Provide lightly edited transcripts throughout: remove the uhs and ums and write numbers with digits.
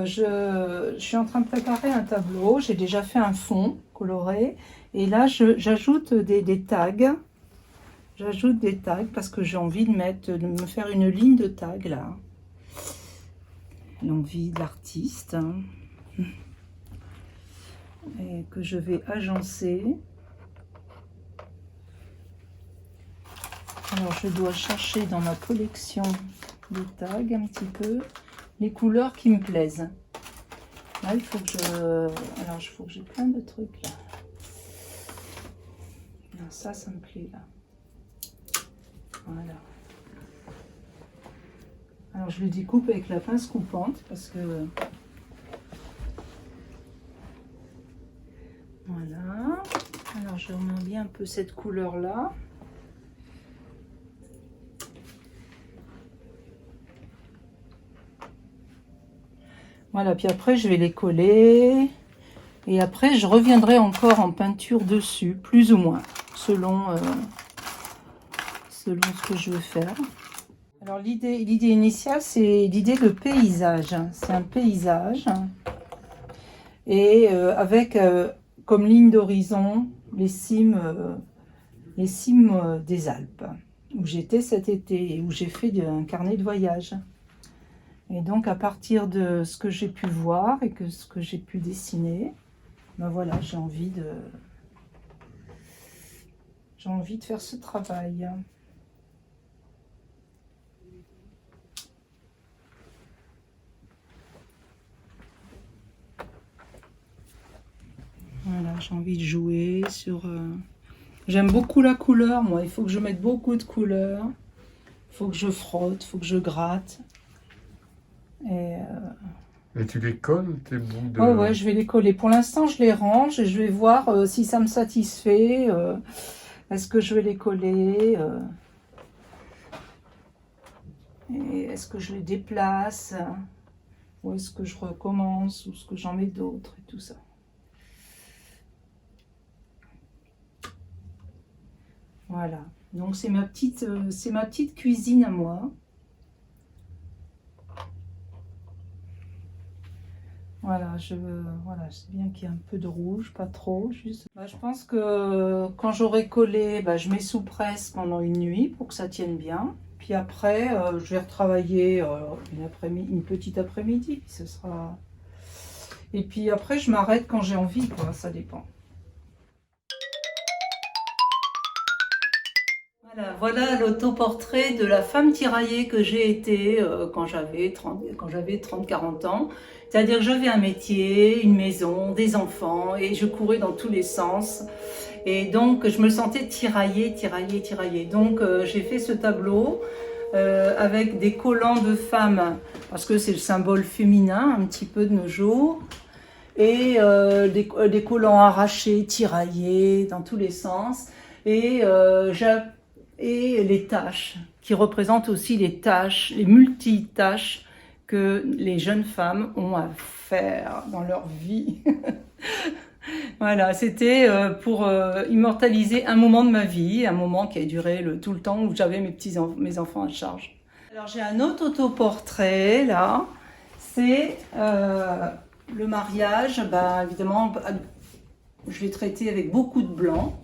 je suis en train de préparer un tableau. J'ai déjà fait un fond coloré. Et là, j'ajoute des tags. J'ajoute des tags parce que j'ai envie de me faire une ligne de tag là. L'envie de l'artiste. Et que je vais agencer. Alors, je dois chercher dans ma collection de tags un petit peu les couleurs qui me plaisent. Là, il faut que alors, il faut que j'ai plein de trucs là. Alors, ça me plaît là. Voilà. Alors, je le découpe avec la pince coupante parce que... Voilà. Alors, je remets bien un peu cette couleur là. Voilà, puis après je vais les coller et après je reviendrai encore en peinture dessus, plus ou moins, selon ce que je veux faire. Alors l'idée initiale, c'est l'idée de paysage. C'est un paysage et avec comme ligne d'horizon les cimes des Alpes, où j'étais cet été et où j'ai fait un carnet de voyage. Et donc à partir de ce que j'ai pu voir et ce que j'ai pu dessiner, ben voilà, j'ai envie de faire ce travail. Voilà, j'ai envie de jouer sur... J'aime beaucoup la couleur, moi, il faut que je mette beaucoup de couleurs. Il faut que je frotte, il faut que je gratte. Et tu les colles, tes bouts de... Ouais, je vais les coller. Pour l'instant, je les range et je vais voir si ça me satisfait. Est-ce que je vais les coller et est-ce que je les déplace ou est-ce que je recommence ou est-ce que j'en mets d'autres et tout ça. Voilà. Donc, c'est ma petite cuisine à moi. Voilà, voilà, c'est bien qu'il y ait un peu de rouge, pas trop, juste. Je pense que quand j'aurai collé, je mets sous presse pendant une nuit pour que ça tienne bien. Puis après, je vais retravailler une petite après-midi. Ce sera... Et puis après, je m'arrête quand j'ai envie, quoi, ça dépend. Voilà l'autoportrait de la femme tiraillée que j'ai été quand j'avais 30-40 ans. C'est-à-dire que j'avais un métier, une maison, des enfants et je courais dans tous les sens. Et donc je me sentais tiraillée. Donc j'ai fait ce tableau avec des collants de femmes parce que c'est le symbole féminin un petit peu de nos jours. Et des collants arrachés, tiraillés dans tous les sens. Et les tâches, qui représentent aussi les tâches, les multitâches que les jeunes femmes ont à faire dans leur vie. Voilà, c'était pour immortaliser un moment de ma vie, un moment qui a duré tout le temps où j'avais mes enfants à charge. Alors j'ai un autre autoportrait là, c'est le mariage. Évidemment, je l'ai traité avec beaucoup de blanc.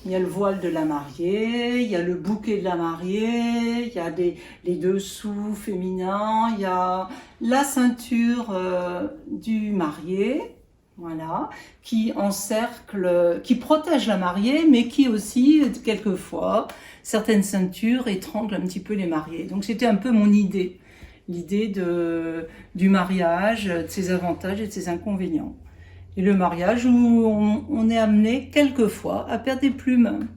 Il y a le voile de la mariée, il y a le bouquet de la mariée, il y a les dessous féminins, il y a la ceinture du marié, voilà, qui protège la mariée, mais qui aussi, quelquefois, certaines ceintures étranglent un petit peu les mariés. Donc c'était un peu mon idée, l'idée du mariage, de ses avantages et de ses inconvénients. Et le mariage où on est amené quelquefois à perdre des plumes.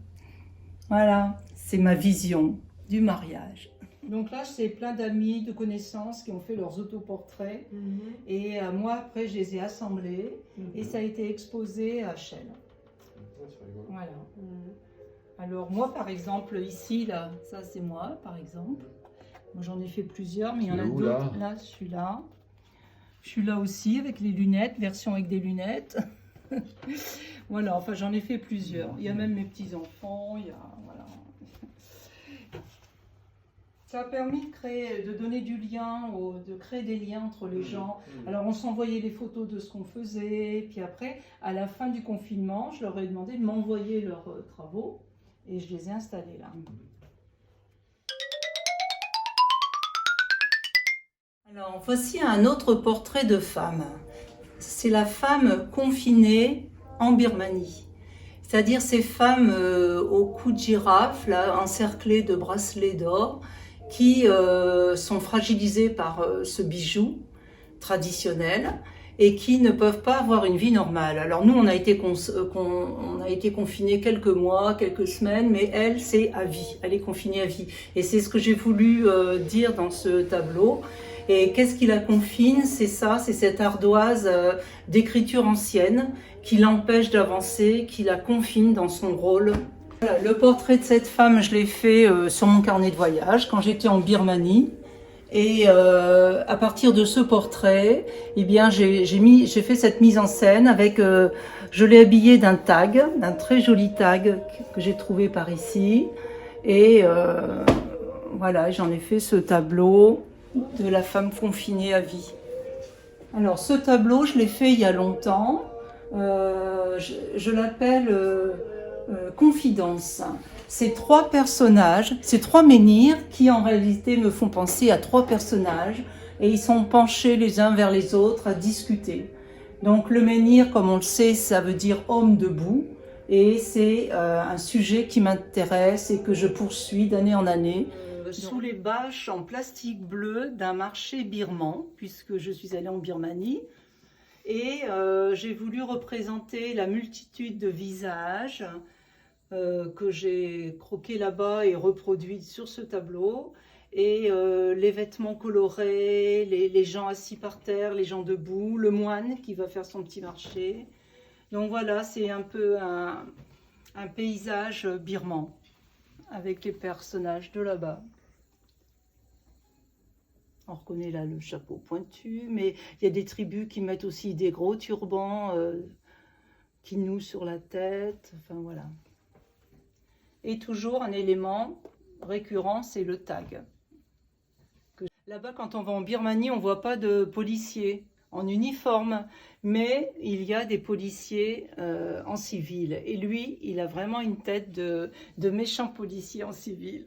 Voilà, c'est ma vision du mariage. Donc là, c'est plein d'amis, de connaissances qui ont fait leurs autoportraits. Et moi, après, je les ai assemblés et ça a été exposé à Chelles. Voilà. Alors moi, par exemple, ici, là, ça c'est moi, par exemple. Moi, j'en ai fait plusieurs, mais il y en a d'autres. Là, je suis là. Je suis là aussi avec les lunettes, version avec des lunettes. Voilà, enfin j'en ai fait plusieurs. Il y a même mes petits-enfants, voilà. Ça a permis de donner du lien, de créer des liens entre les gens. Alors on s'envoyait les photos de ce qu'on faisait, puis après, à la fin du confinement, je leur ai demandé de m'envoyer leurs travaux et je les ai installés là. Alors voici un autre portrait de femme. C'est la femme confinée en Birmanie. C'est-à-dire ces femmes au cou de girafe, là, encerclées de bracelets d'or, qui sont fragilisées par ce bijou traditionnel et qui ne peuvent pas avoir une vie normale. Alors nous, on a été confinés quelques mois, quelques semaines, mais elle, c'est à vie. Elle est confinée à vie. Et c'est ce que j'ai voulu dire dans ce tableau. Et qu'est-ce qui la confine? C'est ça, c'est cette ardoise d'écriture ancienne qui l'empêche d'avancer, qui la confine dans son rôle. Voilà, le portrait de cette femme, je l'ai fait sur mon carnet de voyage quand j'étais en Birmanie. Et à partir de ce portrait, eh bien, j'ai fait cette mise en scène avec, je l'ai habillée d'un tag, d'un très joli tag que j'ai trouvé par ici. Et voilà, j'en ai fait ce tableau de la femme confinée à vie. Alors ce tableau, je l'ai fait il y a longtemps. Je l'appelle Confidence. Ces trois personnages, ces trois menhirs qui en réalité me font penser à trois personnages et ils sont penchés les uns vers les autres à discuter. Donc le menhir, comme on le sait, ça veut dire homme debout et c'est un sujet qui m'intéresse et que je poursuis d'année en année. Sous les bâches en plastique bleu d'un marché birman, puisque je suis allée en Birmanie. Et j'ai voulu représenter la multitude de visages que j'ai croqués là-bas et reproduits sur ce tableau. Et les vêtements colorés, les gens assis par terre, les gens debout, le moine qui va faire son petit marché. Donc voilà, c'est un peu un paysage birman avec les personnages de là-bas. On reconnaît là le chapeau pointu, mais il y a des tribus qui mettent aussi des gros turbans qui nouent sur la tête, enfin voilà. Et toujours un élément récurrent, c'est le tag. Là-bas, quand on va en Birmanie, on ne voit pas de policiers en uniforme, mais il y a des policiers en civil. Et lui, il a vraiment une tête de méchant policier en civil.